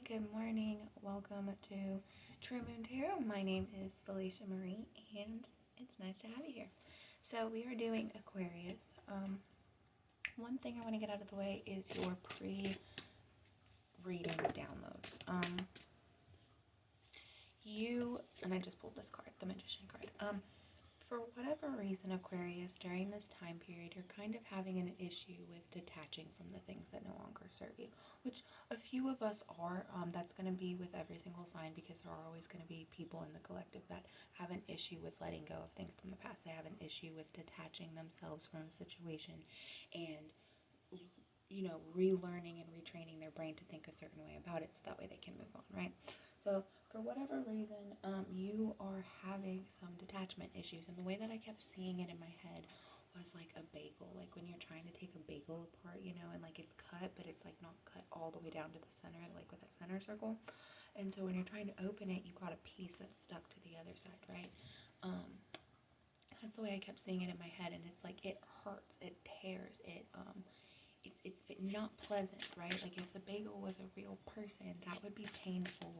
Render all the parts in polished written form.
good morning. Welcome to True Moon Tarot. My name is Felecia Marie, and it's nice to have you here. So we are doing Aquarius. One thing I want to get out of the way is your pre-reading downloads. And I just pulled this card, the Magician card. For whatever reason, Aquarius, during this time period, you're kind of having an issue with detaching from the things that no longer serve you, which a few of us are. That's going to be with every single sign, because there are always going to be people in the collective that have an issue with letting go of things from the past. They have an issue with detaching themselves from a situation and, relearning and retraining their brain to think a certain way about it so that way they can move on, right? So for whatever reason, you are having some detachment issues. And the way that I kept seeing it in my head was like a bagel. Like when you're trying to take a bagel apart, and like it's cut, but it's like not cut all the way down to the center, like with that center circle. And so when you're trying to open it, you got a piece that's stuck to the other side, right? That's the way I kept seeing it in my head. And it's like, it hurts, it tears, it's not pleasant, right? Like if the bagel was a real person, that would be painful.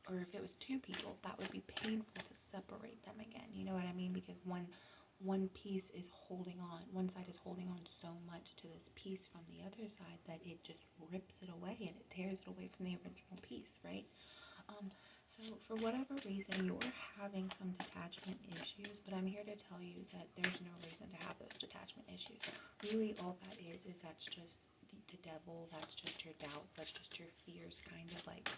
Or if it was two people, that would be painful to separate them again. You know what I mean? Because one piece is holding on, one side is holding on so much to this piece from the other side that it just rips it away and it tears it away from the original piece, right? So for whatever reason, you're having some detachment issues, but I'm here to tell you that there's no reason to have those detachment issues. Really, all that is that's just the devil, that's just your doubts, that's just your fears kind of like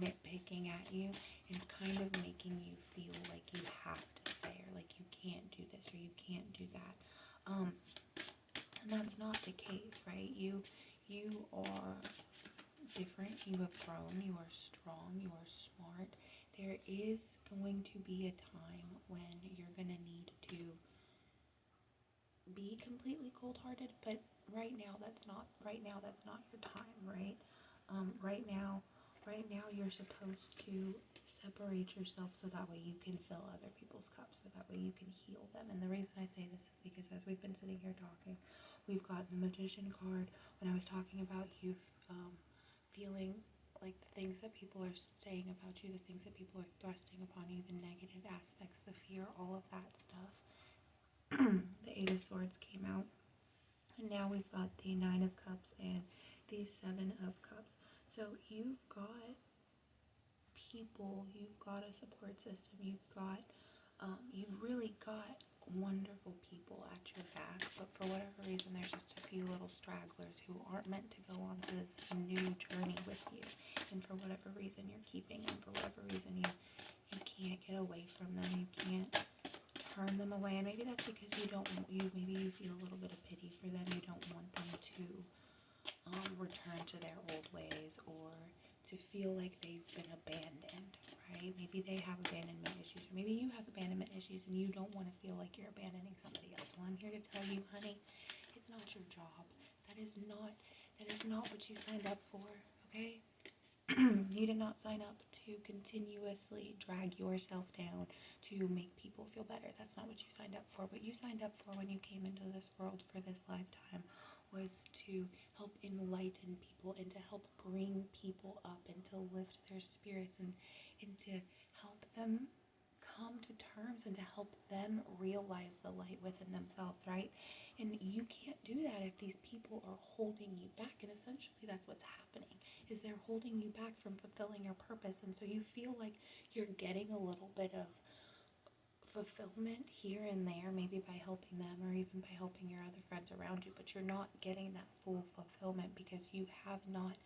nitpicking at you and kind of making you feel like you have to say, or like you can't do this or you can't do that. And that's not the case, right? You are different, you have grown, you are strong, you are smart. There is going to be a time when you're going to need to be completely cold-hearted, but right now that's not your time, right? Right now you're supposed to separate yourself so that way you can fill other people's cups, so that way you can heal them. And the reason I say this is because as we've been sitting here talking, we've got the Magician card. When I was talking about you feeling like the things that people are saying about you, the things that people are thrusting upon you, the negative aspects, the fear, all of that stuff. The Eight of Swords came out. And now we've got the Nine of Cups and the Seven of Cups. So you've got people, you've got a support system, you've really got wonderful people at your back, but for whatever reason there's just a few little stragglers who aren't meant to go on this new journey with you, and for whatever reason you're keeping them, for whatever reason you can't get away from them, you can't turn them away. And maybe that's because maybe you feel a little bit of pity for them, you don't want them to return to their old ways or to feel like they've been abandoned, right? Maybe they have abandonment issues, or maybe you have abandonment issues and you don't want to feel like you're abandoning somebody else. Well, I'm here to tell you, honey, it's not your job. That is not what you signed up for, okay? You did not sign up to continuously drag yourself down to make people feel better. That's not what you signed up for. What you signed up for when you came into this world for this lifetime was to help enlighten people and to help bring people up and to lift their spirits and to help them come to terms and to help them realize the light within themselves, right? And you can't do that if these people are holding you back. And essentially that's what's happening, is they're holding you back from fulfilling your purpose. And so you feel like you're getting a little bit of fulfillment here and there, maybe by helping them or even by helping your other friends around you, but you're not getting that full fulfillment because you have not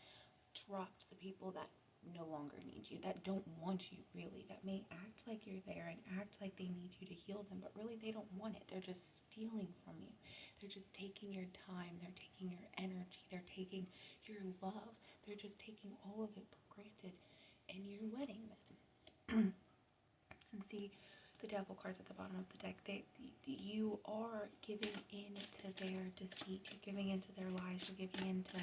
dropped the people that no longer need you, that don't want you really, that may act like you're there and act like they need you to heal them, but really they don't want it. They're just stealing from you. They're just taking your time, they're taking your energy, they're taking your love, they're just taking all of it for granted, and you're letting them. And see, the devil cards at the bottom of the deck, you are giving in to their deceit, you're giving into their lies, you're giving into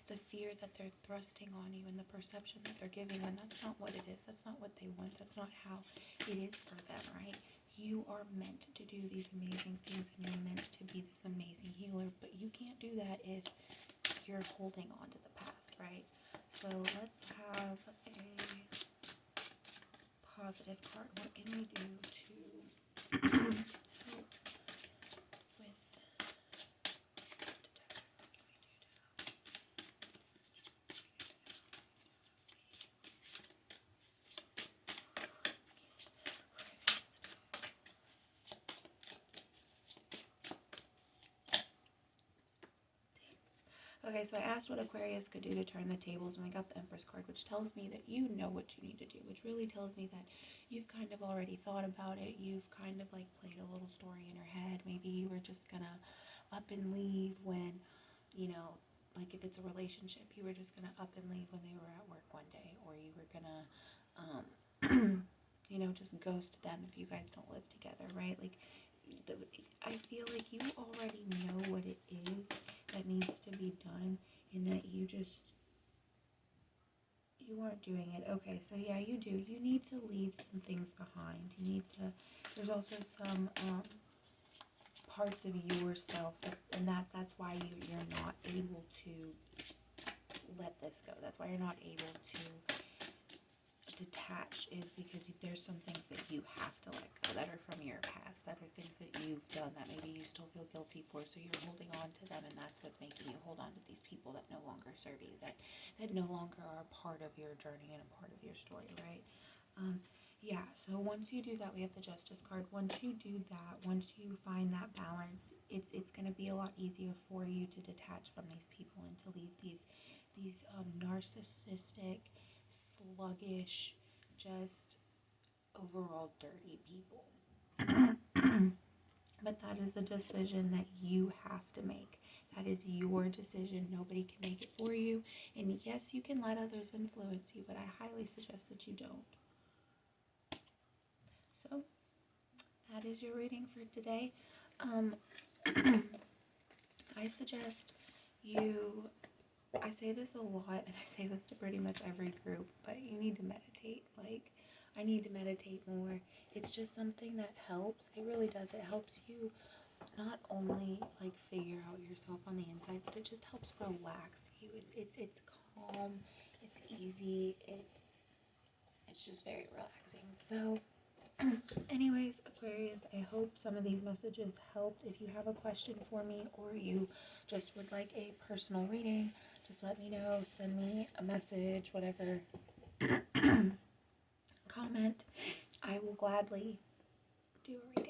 the fear that they're thrusting on you and the perception that they're giving, and that's not what it is, that's not what they want, that's not how it is for them, right? You are meant to do these amazing things and you're meant to be this amazing healer, but you can't do that if you're holding on to the past, right? So let's have a positive card. What can we do to help with Okay, so I asked what Aquarius could do to turn the tables, and we got the Empress card, which tells me that you know what you need to do, which really tells me that you've kind of already thought about it. You've kind of like played a little story in your head. Maybe you were just gonna up and leave when, you know, like if it's a relationship, you were just gonna up and leave when they were at work one day, or you were gonna, you know, just ghost them if you guys don't live together, right? Like, I feel like you already know what it is that needs to be done, and that you aren't doing it. Okay, so yeah, you do. You need to leave some things behind. You need to, there's also some parts of yourself, and that's why you're not able to let this go. That's why you're not able to detach, is because there's some things that you have to let go that are from your past, that are things that you've done that maybe you still feel guilty for, so you're holding on to them, and that's what's making you hold on to these people that no longer serve you, that no longer are part of your journey and a part of your story, right? Yeah, so once you do that, we have the Justice card. Once you do that, once you find that balance, it's going to be a lot easier for you to detach from these people and to leave these narcissistic, sluggish, just overall dirty people. But that is a decision that you have to make. That is your decision. Nobody can make it for you. And yes, you can let others influence you, but I highly suggest that you don't. So that is your reading for today. I suggest you, I say this a lot, and I say this to pretty much every group, but you need to meditate. Like, I need to meditate more. It's just something that helps. It really does. It helps you not only like figure out yourself on the inside, but it just helps relax you. It's calm. It's easy. It's just very relaxing. So anyways, Aquarius, I hope some of these messages helped. If you have a question for me, or you just would like a personal reading, just let me know. Send me a message, whatever. Comment. I will gladly do a reading.